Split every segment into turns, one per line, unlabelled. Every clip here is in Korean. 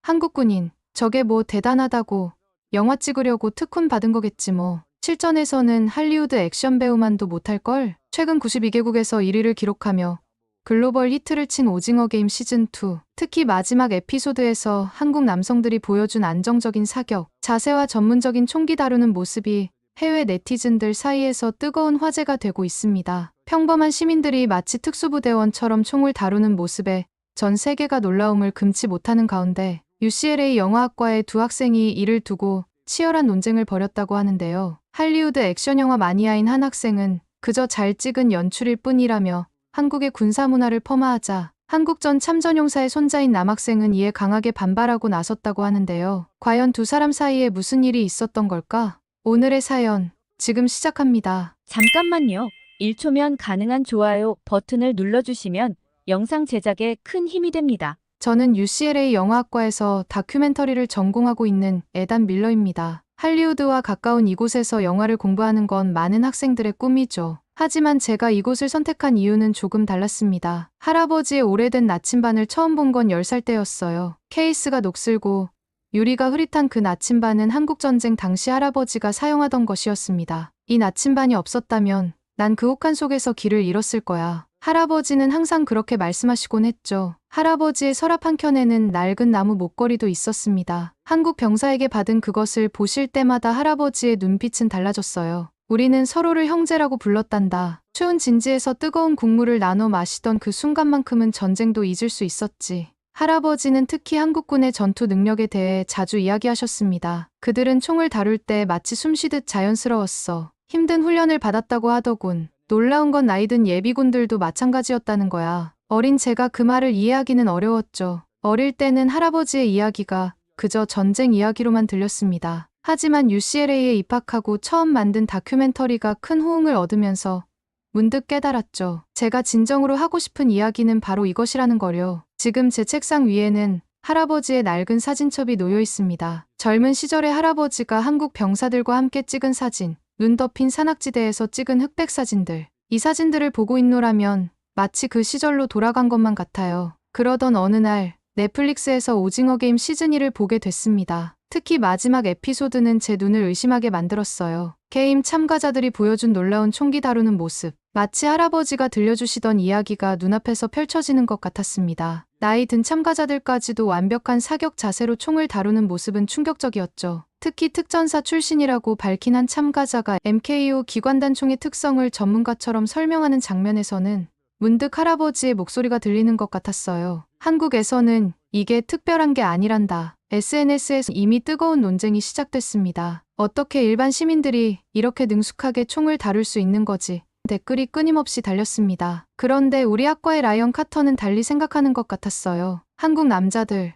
한국군인, 저게 뭐 대단하다고. 영화 찍으려고 특훈 받은 거겠지 뭐. 실전에서는 할리우드 액션 배우만도 못할걸? 최근 92개국에서 1위를 기록하며 글로벌 히트를 친 오징어 게임 시즌2. 특히 마지막 에피소드에서 한국 남성들이 보여준 안정적인 사격, 자세와 전문적인 총기 다루는 모습이 해외 네티즌들 사이에서 뜨거운 화제가 되고 있습니다. 평범한 시민들이 마치 특수부대원처럼 총을 다루는 모습에 전 세계가 놀라움을 금치 못하는 가운데 UCLA 영화학과의 두 학생이 이를 두고 치열한 논쟁을 벌였다고 하는데요. 할리우드 액션 영화 마니아인 한 학생은 그저 잘 찍은 연출일 뿐이라며 한국의 군사문화를 폄하하자 한국전 참전용사의 손자인 남학생은 이에 강하게 반발하고 나섰다고 하는데요. 과연 두 사람 사이에 무슨 일이 있었던 걸까? 오늘의 사연, 지금 시작합니다.
잠깐만요. 1초면 가능한 좋아요 버튼을 눌러주시면 영상 제작에 큰 힘이 됩니다.
저는 UCLA 영화학과에서 다큐멘터리를 전공하고 있는 에단 밀러입니다. 할리우드와 가까운 이곳에서 영화를 공부하는 건 많은 학생들의 꿈이죠. 하지만 제가 이곳을 선택한 이유는 조금 달랐습니다. 할아버지의 오래된 나침반을 처음 본 건 10살 때였어요. 케이스가 녹슬고 유리가 흐릿한 그 나침반은 한국전쟁 당시 할아버지가 사용하던 것이었습니다. 이 나침반이 없었다면 난 그 혹한 속에서 길을 잃었을 거야. 할아버지는 항상 그렇게 말씀하시곤 했죠. 할아버지의 서랍 한켠에는 낡은 나무 목걸이도 있었습니다. 한국 병사에게 받은 그것을 보실 때마다 할아버지의 눈빛은 달라졌어요. 우리는 서로를 형제라고 불렀단다. 추운 진지에서 뜨거운 국물을 나눠 마시던 그 순간만큼은 전쟁도 잊을 수 있었지. 할아버지는 특히 한국군의 전투 능력에 대해 자주 이야기하셨습니다. 그들은 총을 다룰 때 마치 숨쉬듯 자연스러웠어. 힘든 훈련을 받았다고 하더군. 놀라운 건 나이든 예비군들도 마찬가지였다는 거야. 어린 제가 그 말을 이해하기는 어려웠죠. 어릴 때는 할아버지의 이야기가 그저 전쟁 이야기로만 들렸습니다. 하지만 UCLA에 입학하고 처음 만든 다큐멘터리가 큰 호응을 얻으면서 문득 깨달았죠. 제가 진정으로 하고 싶은 이야기는 바로 이것이라는 거려. 지금 제 책상 위에는 할아버지의 낡은 사진첩이 놓여 있습니다. 젊은 시절의 할아버지가 한국 병사들과 함께 찍은 사진, 눈 덮인 산악지대에서 찍은 흑백 사진들. 이 사진들을 보고 있노라면 마치 그 시절로 돌아간 것만 같아요. 그러던 어느 날 넷플릭스에서 오징어 게임 시즌2를 보게 됐습니다. 특히 마지막 에피소드는 제 눈을 의심하게 만들었어요. 게임 참가자들이 보여준 놀라운 총기 다루는 모습. 마치 할아버지가 들려주시던 이야기가 눈앞에서 펼쳐지는 것 같았습니다. 나이 든 참가자들까지도 완벽한 사격 자세로 총을 다루는 모습은 충격적이었죠. 특히 특전사 출신이라고 밝힌 한 참가자가 MKO 기관단총의 특성을 전문가처럼 설명하는 장면에서는 문득 할아버지의 목소리가 들리는 것 같았어요. 한국에서는 이게 특별한 게 아니란다. SNS에서 이미 뜨거운 논쟁이 시작됐습니다. 어떻게 일반 시민들이 이렇게 능숙하게 총을 다룰 수 있는 거지? 댓글이 끊임없이 달렸습니다. 그런데 우리 학과의 라이언 카터는 달리 생각하는 것 같았어요. 한국 남자들,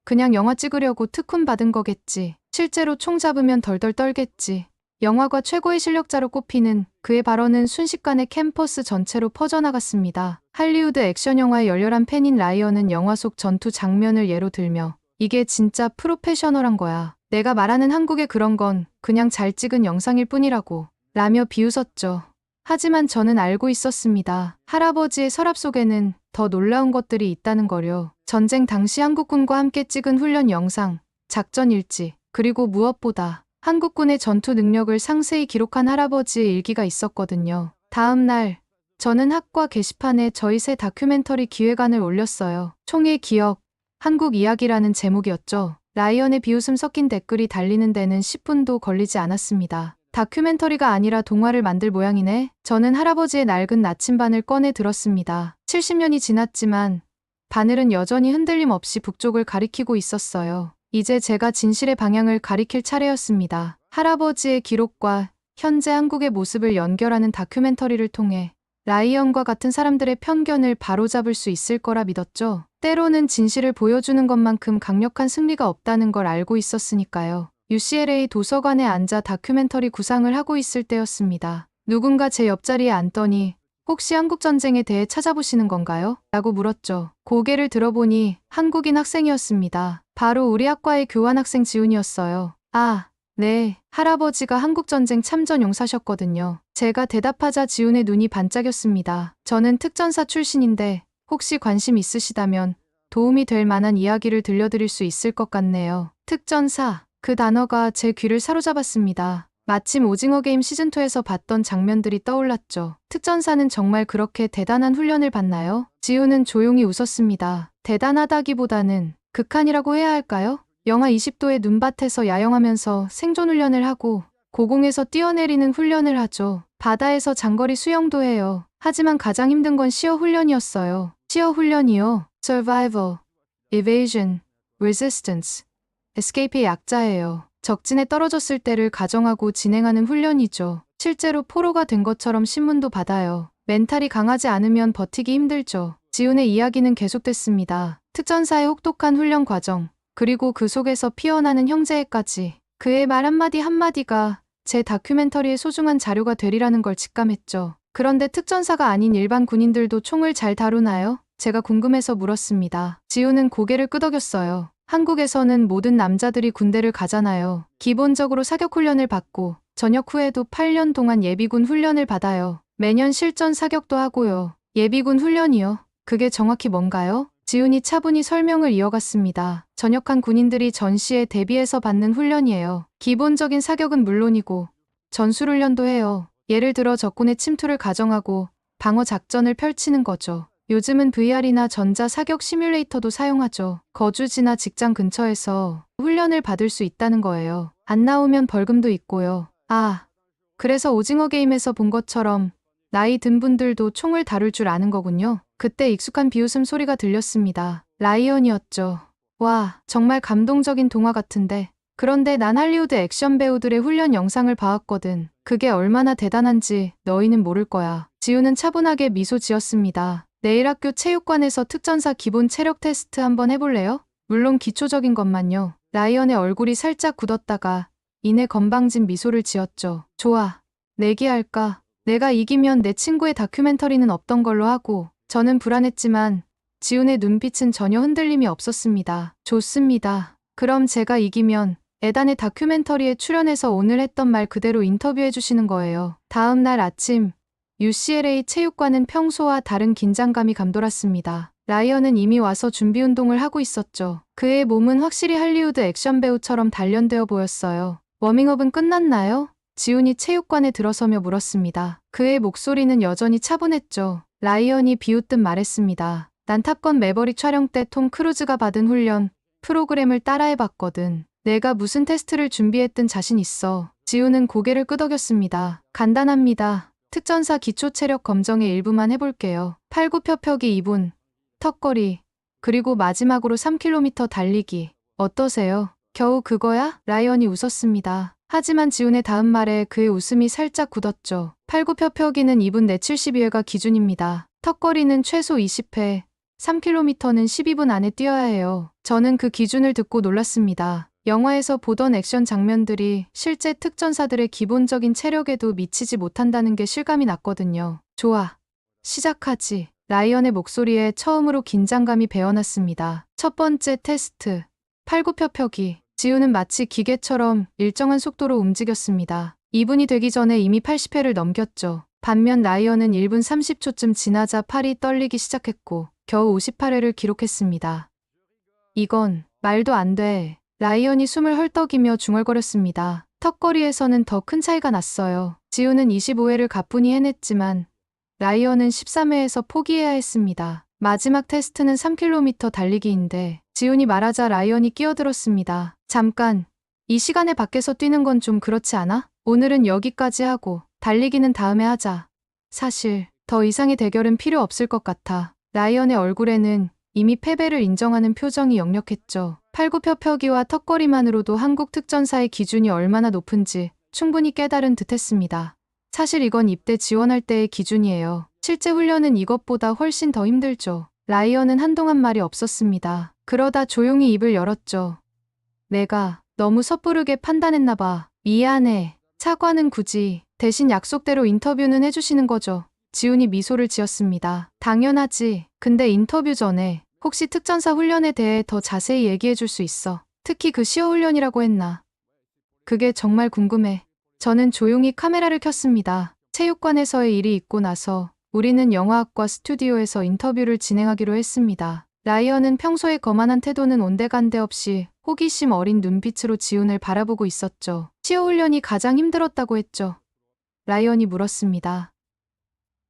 그냥 영화 찍으려고 특훈 받은 거겠지. 실제로 총 잡으면 덜덜 떨겠지. 영화과 최고의 실력자로 꼽히는 그의 발언은 순식간에 캠퍼스 전체로 퍼져나갔습니다. 할리우드 액션 영화의 열렬한 팬인 라이언은 영화 속 전투 장면을 예로 들며 이게 진짜 프로페셔널한 거야. 내가 말하는 한국의 그런 건 그냥 잘 찍은 영상일 뿐이라고 라며 비웃었죠. 하지만 저는 알고 있었습니다. 할아버지의 서랍 속에는 더 놀라운 것들이 있다는 거려. 전쟁 당시 한국군과 함께 찍은 훈련 영상, 작전 일지, 그리고 무엇보다 한국군의 전투 능력을 상세히 기록한 할아버지의 일기가 있었거든요. 다음 날, 저는 학과 게시판에 저희 새 다큐멘터리 기획안을 올렸어요. 총의 기억, 한국 이야기라는 제목이었죠. 라이언의 비웃음 섞인 댓글이 달리는 데는 10분도 걸리지 않았습니다. 다큐멘터리가 아니라 동화를 만들 모양이네. 저는 할아버지의 낡은 나침반을 꺼내 들었습니다. 70년이 지났지만 바늘은 여전히 흔들림 없이 북쪽을 가리키고 있었어요. 이제 제가 진실의 방향을 가리킬 차례였습니다. 할아버지의 기록과 현재 한국의 모습을 연결하는 다큐멘터리를 통해 라이언과 같은 사람들의 편견을 바로잡을 수 있을 거라 믿었죠. 때로는 진실을 보여주는 것만큼 강력한 승리가 없다는 걸 알고 있었으니까요. UCLA 도서관에 앉아 다큐멘터리 구상을 하고 있을 때였습니다. 누군가 제 옆자리에 앉더니 혹시 한국전쟁에 대해 찾아보시는 건가요? 라고 물었죠. 고개를 들어보니 한국인 학생이었습니다. 바로 우리 학과의 교환학생 지훈이었어요. 아, 네. 할아버지가 한국전쟁 참전 용사셨거든요. 제가 대답하자 지훈의 눈이 반짝였습니다. 저는 특전사 출신인데 혹시 관심 있으시다면 도움이 될 만한 이야기를 들려드릴 수 있을 것 같네요. 특전사, 그 단어가 제 귀를 사로잡았습니다. 마침 오징어 게임 시즌2에서 봤던 장면들이 떠올랐죠. 특전사는 정말 그렇게 대단한 훈련을 받나요? 지우는 조용히 웃었습니다. 대단하다기보다는 극한이라고 해야 할까요? 영하 20도의 눈밭에서 야영하면서 생존 훈련을 하고 고공에서 뛰어내리는 훈련을 하죠. 바다에서 장거리 수영도 해요. 하지만 가장 힘든 건 시어 훈련이었어요. 시어 훈련이요. Survival, Evasion, Resistance, Escape의 약자예요. 적진에 떨어졌을 때를 가정하고 진행하는 훈련이죠. 실제로 포로가 된 것처럼 신문도 받아요. 멘탈이 강하지 않으면 버티기 힘들죠. 지훈의 이야기는 계속됐습니다. 특전사의 혹독한 훈련 과정, 그리고 그 속에서 피어나는 형제애까지. 그의 말 한마디 한마디가 제 다큐멘터리의 소중한 자료가 되리라는 걸 직감했죠. 그런데 특전사가 아닌 일반 군인들도 총을 잘 다루나요? 제가 궁금해서 물었습니다. 지훈은 고개를 끄덕였어요. 한국에서는 모든 남자들이 군대를 가잖아요. 기본적으로 사격 훈련을 받고 전역 후에도 8년 동안 예비군 훈련을 받아요. 매년 실전 사격도 하고요. 예비군 훈련이요? 그게 정확히 뭔가요? 지훈이 차분히 설명을 이어갔습니다. 전역한 군인들이 전시에 대비해서 받는 훈련이에요. 기본적인 사격은 물론이고 전술훈련도 해요. 예를 들어 적군의 침투를 가정하고 방어 작전을 펼치는 거죠. 요즘은 VR이나 전자 사격 시뮬레이터도 사용하죠. 거주지나 직장 근처에서 훈련을 받을 수 있다는 거예요. 안 나오면 벌금도 있고요. 아, 그래서 오징어 게임에서 본 것처럼 나이 든 분들도 총을 다룰 줄 아는 거군요. 그때 익숙한 비웃음 소리가 들렸습니다. 라이언이었죠. 와, 정말 감동적인 동화 같은데. 그런데 난 할리우드 액션 배우들의 훈련 영상을 봐왔거든. 그게 얼마나 대단한지 너희는 모를 거야. 지우는 차분하게 미소 지었습니다. 내일 학교 체육관에서 특전사 기본 체력 테스트 한번 해볼래요? 물론 기초적인 것만요. 라이언의 얼굴이 살짝 굳었다가 이내 건방진 미소를 지었죠. 좋아. 내기할까? 내가 이기면 내 친구의 다큐멘터리는 없던 걸로 하고. 저는 불안했지만 지훈의 눈빛은 전혀 흔들림이 없었습니다. 좋습니다. 그럼 제가 이기면 에단의 다큐멘터리에 출연해서 오늘 했던 말 그대로 인터뷰해 주시는 거예요. 다음 날 아침 UCLA 체육관은 평소와 다른 긴장감이 감돌았습니다. 라이언은 이미 와서 준비 운동을 하고 있었죠. 그의 몸은 확실히 할리우드 액션 배우처럼 단련되어 보였어요. 워밍업은 끝났나요? 지훈이 체육관에 들어서며 물었습니다. 그의 목소리는 여전히 차분했죠. 라이언이 비웃듯 말했습니다. 난 탑건 매버릭 촬영 때 톰 크루즈가 받은 훈련 프로그램을 따라해봤거든. 내가 무슨 테스트를 준비했든 자신 있어. 지훈은 고개를 끄덕였습니다. 간단합니다. 특전사 기초 체력 검정의 일부만 해볼게요. 팔굽혀펴기 2분, 턱걸이, 그리고 마지막으로 3km 달리기. 어떠세요? 겨우 그거야? 라이언이 웃었습니다. 하지만 지훈의 다음 말에 그의 웃음이 살짝 굳었죠. 팔굽혀펴기는 2분 내 72회가 기준입니다. 턱걸이는 최소 20회, 3km는 12분 안에 뛰어야 해요. 저는 그 기준을 듣고 놀랐습니다. 영화에서 보던 액션 장면들이 실제 특전사들의 기본적인 체력에도 미치지 못한다는 게 실감이 났거든요. 좋아. 시작하지. 라이언의 목소리에 처음으로 긴장감이 배어났습니다. 첫 번째 테스트. 팔굽혀펴기. 지훈은 마치 기계처럼 일정한 속도로 움직였습니다. 2분이 되기 전에 이미 80회를 넘겼죠. 반면 라이언은 1분 30초쯤 지나자 팔이 떨리기 시작했고 겨우 58회를 기록했습니다. 이건 말도 안 돼. 라이언이 숨을 헐떡이며 중얼거렸습니다. 턱걸이에서는 더 큰 차이가 났어요. 지훈은 25회를 가뿐히 해냈지만 라이언은 13회에서 포기해야 했습니다. 마지막 테스트는 3km 달리기인데 지훈이 말하자 라이언이 끼어들었습니다. 잠깐, 이 시간에 밖에서 뛰는 건 좀 그렇지 않아? 오늘은 여기까지 하고 달리기는 다음에 하자. 사실 더 이상의 대결은 필요 없을 것 같아. 라이언의 얼굴에는 이미 패배를 인정하는 표정이 역력했죠. 팔굽혀펴기와 턱걸이만으로도 한국 특전사의 기준이 얼마나 높은지 충분히 깨달은 듯했습니다. 사실 이건 입대 지원할 때의 기준이에요. 실제 훈련은 이것보다 훨씬 더 힘들죠. 라이언은 한동안 말이 없었습니다. 그러다 조용히 입을 열었죠. 내가 너무 섣부르게 판단했나 봐. 미안해. 사과는 굳이. 대신 약속대로 인터뷰는 해주시는 거죠. 지훈이 미소를 지었습니다. 당연하지. 근데 인터뷰 전에 혹시 특전사 훈련에 대해 더 자세히 얘기해 줄 수 있어? 특히 그 시어 훈련이라고 했나? 그게 정말 궁금해. 저는 조용히 카메라를 켰습니다. 체육관에서의 일이 있고 나서 우리는 영화학과 스튜디오에서 인터뷰를 진행하기로 했습니다. 라이언은 평소에 거만한 태도는 온데간데 없이 호기심 어린 눈빛으로 지훈을 바라보고 있었죠. 시어 훈련이 가장 힘들었다고 했죠. 라이언이 물었습니다.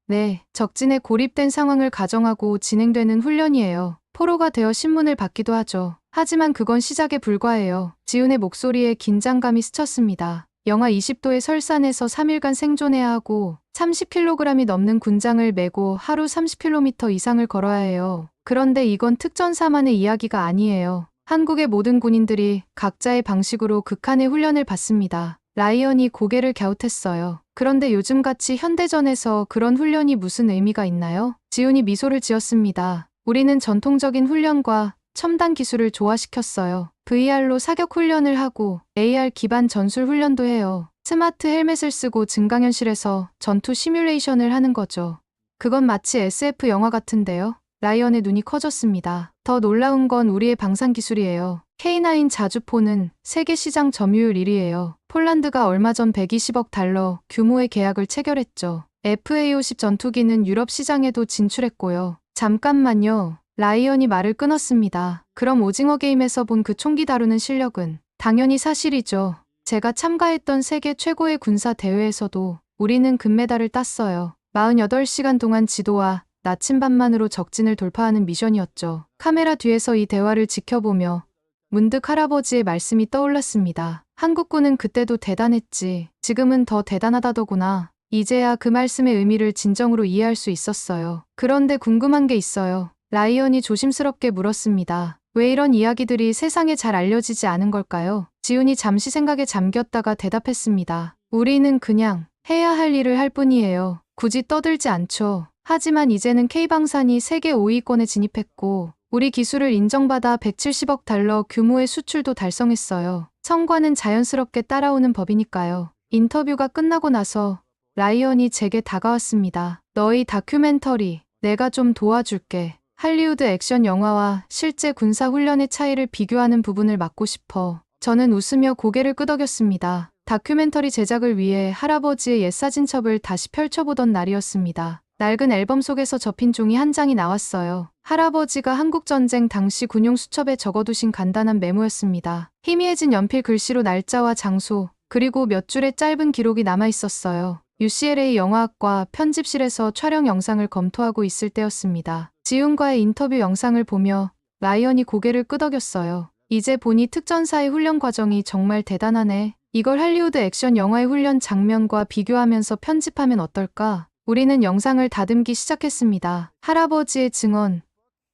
네, 적진에 고립된 상황을 가정하고 진행되는 훈련이에요. 포로가 되어 신문을 받기도 하죠. 하지만 그건 시작에 불과해요. 지훈의 목소리에 긴장감이 스쳤습니다. 영하 20도의 설산에서 3일간 생존해야 하고 30kg이 넘는 군장을 메고 하루 30km 이상을 걸어야 해요. 그런데 이건 특전사만의 이야기가 아니에요. 한국의 모든 군인들이 각자의 방식으로 극한의 훈련을 받습니다. 라이언이 고개를 갸웃했어요. 그런데 요즘같이 현대전에서 그런 훈련이 무슨 의미가 있나요? 지훈이 미소를 지었습니다. 우리는 전통적인 훈련과 첨단 기술을 조화시켰어요. VR로 사격 훈련을 하고 AR 기반 전술 훈련도 해요. 스마트 헬멧을 쓰고 증강현실에서 전투 시뮬레이션을 하는 거죠. 그건 마치 SF 영화 같은데요. 라이언의 눈이 커졌습니다. 더 놀라운 건 우리의 방산 기술이에요. K9 자주포는 세계 시장 점유율 1위예요. 폴란드가 얼마 전 120억 달러 규모의 계약을 체결했죠. FA-50 전투기는 유럽 시장에도 진출했고요. 잠깐만요. 라이언이 말을 끊었습니다. 그럼 오징어 게임에서 본 그 총기 다루는 실력은? 당연히 사실이죠. 제가 참가했던 세계 최고의 군사 대회에서도 우리는 금메달을 땄어요. 48시간 동안 지도와 나침반만으로 적진을 돌파하는 미션이었죠. 카메라 뒤에서 이 대화를 지켜보며 문득 할아버지의 말씀이 떠올랐습니다. 한국군은 그때도 대단했지. 지금은 더 대단하다더구나. 이제야 그 말씀의 의미를 진정으로 이해할 수 있었어요. 그런데 궁금한 게 있어요. 라이언이 조심스럽게 물었습니다. 왜 이런 이야기들이 세상에 잘 알려지지 않은 걸까요? 지훈이 잠시 생각에 잠겼다가 대답했습니다. 우리는 그냥 해야 할 일을 할 뿐이에요. 굳이 떠들지 않죠. 하지만 이제는 K방산이 세계 5위권에 진입했고 우리 기술을 인정받아 170억 달러 규모의 수출도 달성했어요. 성과는 자연스럽게 따라오는 법이니까요. 인터뷰가 끝나고 나서 라이언이 제게 다가왔습니다. 너희 다큐멘터리 내가 좀 도와줄게. 할리우드 액션 영화와 실제 군사 훈련의 차이를 비교하는 부분을 맡고 싶어. 저는 웃으며 고개를 끄덕였습니다. 다큐멘터리 제작을 위해 할아버지의 옛 사진첩을 다시 펼쳐보던 날이었습니다. 낡은 앨범 속에서 접힌 종이 한 장이 나왔어요. 할아버지가 한국전쟁 당시 군용 수첩에 적어두신 간단한 메모였습니다. 희미해진 연필 글씨로 날짜와 장소, 그리고 몇 줄의 짧은 기록이 남아있었어요. UCLA 영화학과 편집실에서 촬영 영상을 검토하고 있을 때였습니다. 지훈과의 인터뷰 영상을 보며 라이언이 고개를 끄덕였어요. 이제 보니 특전사의 훈련 과정이 정말 대단하네. 이걸 할리우드 액션 영화의 훈련 장면과 비교하면서 편집하면 어떨까? 우리는 영상을 다듬기 시작했습니다. 할아버지의 증언,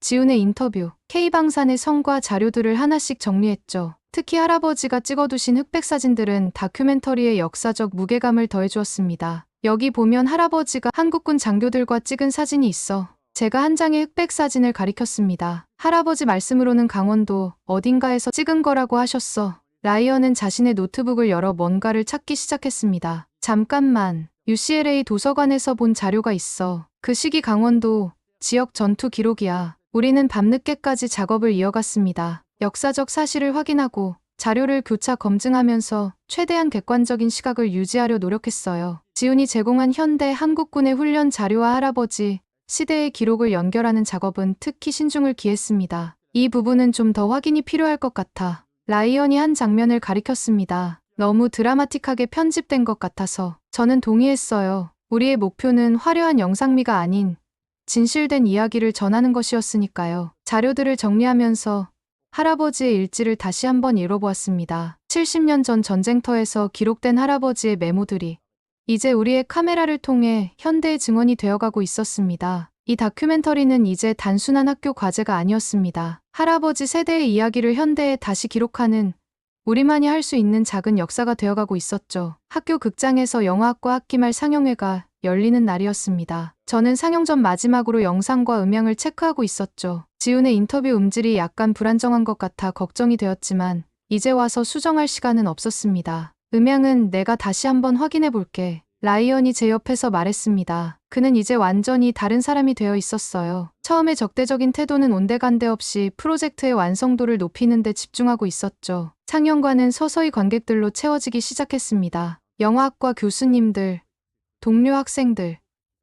지훈의 인터뷰, K방산의 성과 자료들을 하나씩 정리했죠. 특히 할아버지가 찍어두신 흑백 사진들은 다큐멘터리의 역사적 무게감을 더해주었습니다. 여기 보면 할아버지가 한국군 장교들과 찍은 사진이 있어. 제가 한 장의 흑백 사진을 가리켰습니다. 할아버지 말씀으로는 강원도 어딘가에서 찍은 거라고 하셨어. 라이언은 자신의 노트북을 열어 뭔가를 찾기 시작했습니다. 잠깐만. UCLA 도서관에서 본 자료가 있어. 그 시기 강원도 지역 전투 기록이야. 우리는 밤늦게까지 작업을 이어갔습니다. 역사적 사실을 확인하고 자료를 교차 검증하면서 최대한 객관적인 시각을 유지하려 노력했어요. 지훈이 제공한 현대 한국군의 훈련 자료와 할아버지 시대의 기록을 연결하는 작업은 특히 신중을 기했습니다. 이 부분은 좀 더 확인이 필요할 것 같아. 라이언이 한 장면을 가리켰습니다. 너무 드라마틱하게 편집된 것 같아서. 저는 동의했어요. 우리의 목표는 화려한 영상미가 아닌 진실된 이야기를 전하는 것이었으니까요. 자료들을 정리하면서 할아버지의 일지를 다시 한번 읽어보았습니다. 70년 전 전쟁터에서 기록된 할아버지의 메모들이 이제 우리의 카메라를 통해 현대의 증언이 되어가고 있었습니다. 이 다큐멘터리는 이제 단순한 학교 과제가 아니었습니다. 할아버지 세대의 이야기를 현대에 다시 기록하는 우리만이 할 수 있는 작은 역사가 되어가고 있었죠. 학교 극장에서 영화학과 학기말 상영회가 열리는 날이었습니다. 저는 상영 전 마지막으로 영상과 음향을 체크하고 있었죠. 지훈의 인터뷰 음질이 약간 불안정한 것 같아 걱정이 되었지만 이제 와서 수정할 시간은 없었습니다. 음향은 내가 다시 한번 확인해 볼게. 라이언이 제 옆에서 말했습니다. 그는 이제 완전히 다른 사람이 되어 있었어요. 처음에 적대적인 태도는 온데간데 없이 프로젝트의 완성도를 높이는 데 집중하고 있었죠. 상영관은 서서히 관객들로 채워지기 시작했습니다. 영화학과 교수님들, 동료 학생들,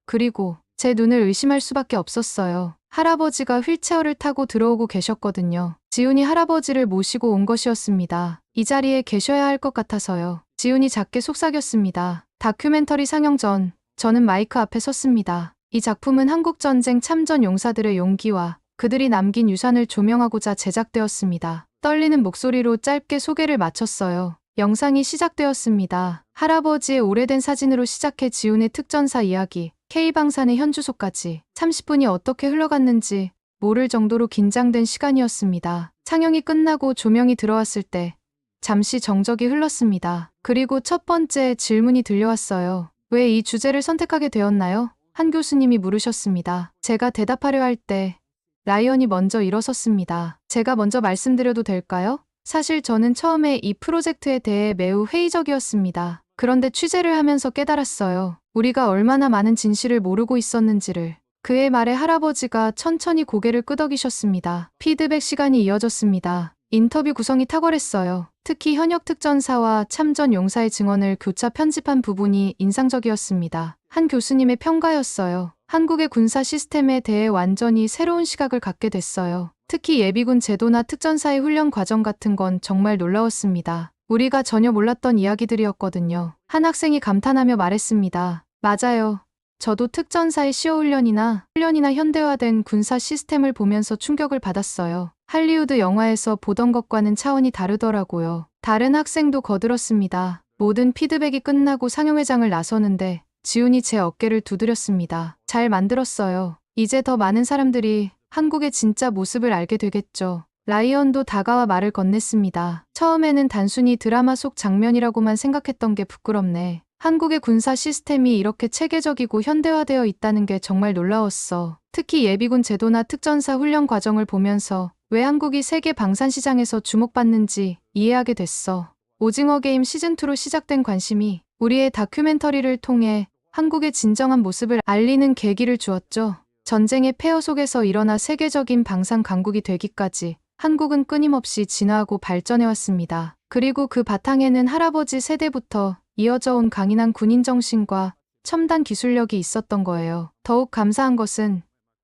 그리고 제 눈을 의심할 수밖에 없었어요. 할아버지가 휠체어를 타고 들어오고 계셨거든요. 지훈이 할아버지를 모시고 온 것이었습니다. 이 자리에 계셔야 할 것 같아서요. 지훈이 작게 속삭였습니다. 다큐멘터리 상영 전 저는 마이크 앞에 섰습니다. 이 작품은 한국전쟁 참전 용사들의 용기와 그들이 남긴 유산을 조명하고자 제작되었습니다. 떨리는 목소리로 짧게 소개를 마쳤어요. 영상이 시작되었습니다. 할아버지의 오래된 사진으로 시작해 지훈의 특전사 이야기, K방산의 현주소까지 30분이 어떻게 흘러갔는지 모를 정도로 긴장된 시간이었습니다. 상영이 끝나고 조명이 들어왔을 때 잠시 정적이 흘렀습니다. 그리고 첫 번째 질문이 들려왔어요. 왜 이 주제를 선택하게 되었나요? 한 교수님이 물으셨습니다. 제가 대답하려 할 때 라이언이 먼저 일어섰습니다. 제가 먼저 말씀드려도 될까요? 사실 저는 처음에 이 프로젝트에 대해 매우 회의적이었습니다. 그런데 취재를 하면서 깨달았어요. 우리가 얼마나 많은 진실을 모르고 있었는지를. 그의 말에 할아버지가 천천히 고개를 끄덕이셨습니다. 피드백 시간이 이어졌습니다. 인터뷰 구성이 탁월했어요. 특히 현역 특전사와 참전 용사의 증언을 교차 편집한 부분이 인상적이었습니다. 한 교수님의 평가였어요. 한국의 군사 시스템에 대해 완전히 새로운 시각을 갖게 됐어요. 특히 예비군 제도나 특전사의 훈련 과정 같은 건 정말 놀라웠습니다. 우리가 전혀 몰랐던 이야기들이었거든요. 한 학생이 감탄하며 말했습니다. 맞아요. 저도 특전사의 시어 훈련이나 현대화된 군사 시스템을 보면서 충격을 받았어요. 할리우드 영화에서 보던 것과는 차원이 다르더라고요. 다른 학생도 거들었습니다. 모든 피드백이 끝나고 상영회장을 나서는데 지훈이 제 어깨를 두드렸습니다. 잘 만들었어요. 이제 더 많은 사람들이 한국의 진짜 모습을 알게 되겠죠. 라이언도 다가와 말을 건넸습니다. 처음에는 단순히 드라마 속 장면이라고만 생각했던 게 부끄럽네. 한국의 군사 시스템이 이렇게 체계적이고 현대화되어 있다는 게 정말 놀라웠어. 특히 예비군 제도나 특전사 훈련 과정을 보면서 왜 한국이 세계 방산 시장에서 주목받는지 이해하게 됐어. 오징어 게임 시즌2로 시작된 관심이 우리의 다큐멘터리를 통해 한국의 진정한 모습을 알리는 계기를 주었죠. 전쟁의 폐허 속에서 일어나 세계적인 방산 강국이 되기까지 한국은 끊임없이 진화하고 발전해왔습니다. 그리고 그 바탕에는 할아버지 세대부터 이어져 온 강인한 군인 정신과 첨단 기술력이 있었던 거예요. 더욱 감사한 것은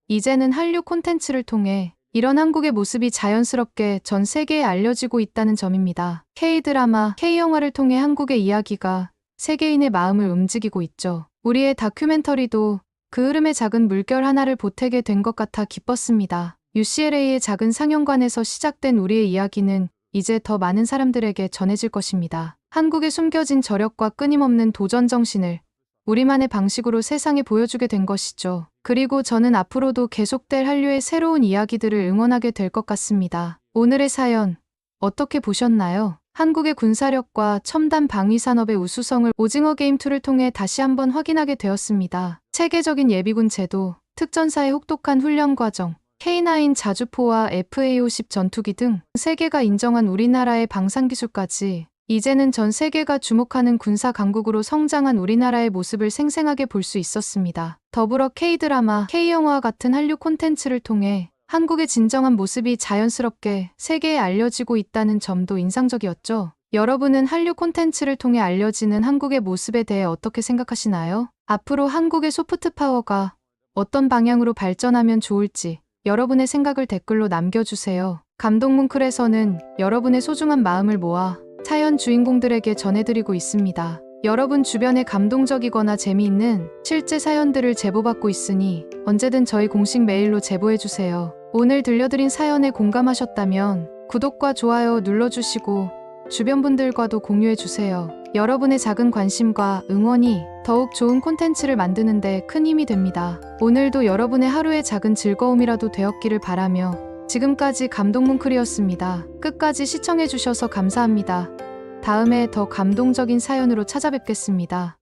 이제는 한류 콘텐츠를 통해 이런 한국의 모습이 자연스럽게 전 세계에 알려지고 있다는 점입니다. K드라마, K영화를 통해 한국의 이야기가 세계인의 마음을 움직이고 있죠. 우리의 다큐멘터리도 그 흐름의 작은 물결 하나를 보태게 된 것 같아 기뻤습니다. UCLA의 작은 상영관에서 시작된 우리의 이야기는 이제 더 많은 사람들에게 전해질 것입니다. 한국의 숨겨진 저력과 끊임없는 도전 정신을 우리만의 방식으로 세상에 보여주게 된 것이죠. 그리고 저는 앞으로도 계속될 한류의 새로운 이야기들을 응원하게 될 것 같습니다. 오늘의 사연 어떻게 보셨나요? 한국의 군사력과 첨단 방위산업의 우수성을 오징어 게임2를 통해 다시 한번 확인하게 되었습니다. 체계적인 예비군 제도, 특전사의 혹독한 훈련 과정, K9 자주포와 FA-50 전투기 등 세계가 인정한 우리나라의 방산기술까지 이제는 전 세계가 주목하는 군사 강국으로 성장한 우리나라의 모습을 생생하게 볼 수 있었습니다. 더불어 K드라마, K영화와 같은 한류 콘텐츠를 통해 한국의 진정한 모습이 자연스럽게 세계에 알려지고 있다는 점도 인상적이었죠. 여러분은 한류 콘텐츠를 통해 알려지는 한국의 모습에 대해 어떻게 생각하시나요? 앞으로 한국의 소프트 파워가 어떤 방향으로 발전하면 좋을지 여러분의 생각을 댓글로 남겨주세요. 감동뭉클에서는 여러분의 소중한 마음을 모아 사연 주인공들에게 전해드리고 있습니다. 여러분 주변에 감동적이거나 재미있는 실제 사연들을 제보받고 있으니 언제든 저희 공식 메일로 제보해주세요. 오늘 들려드린 사연에 공감하셨다면 구독과 좋아요 눌러주시고 주변 분들과도 공유해주세요. 여러분의 작은 관심과 응원이 더욱 좋은 콘텐츠를 만드는 데 큰 힘이 됩니다. 오늘도 여러분의 하루의 작은 즐거움이라도 되었기를 바라며 지금까지 감동뭉클이었습니다. 끝까지 시청해주셔서 감사합니다. 다음에 더 감동적인 사연으로 찾아뵙겠습니다.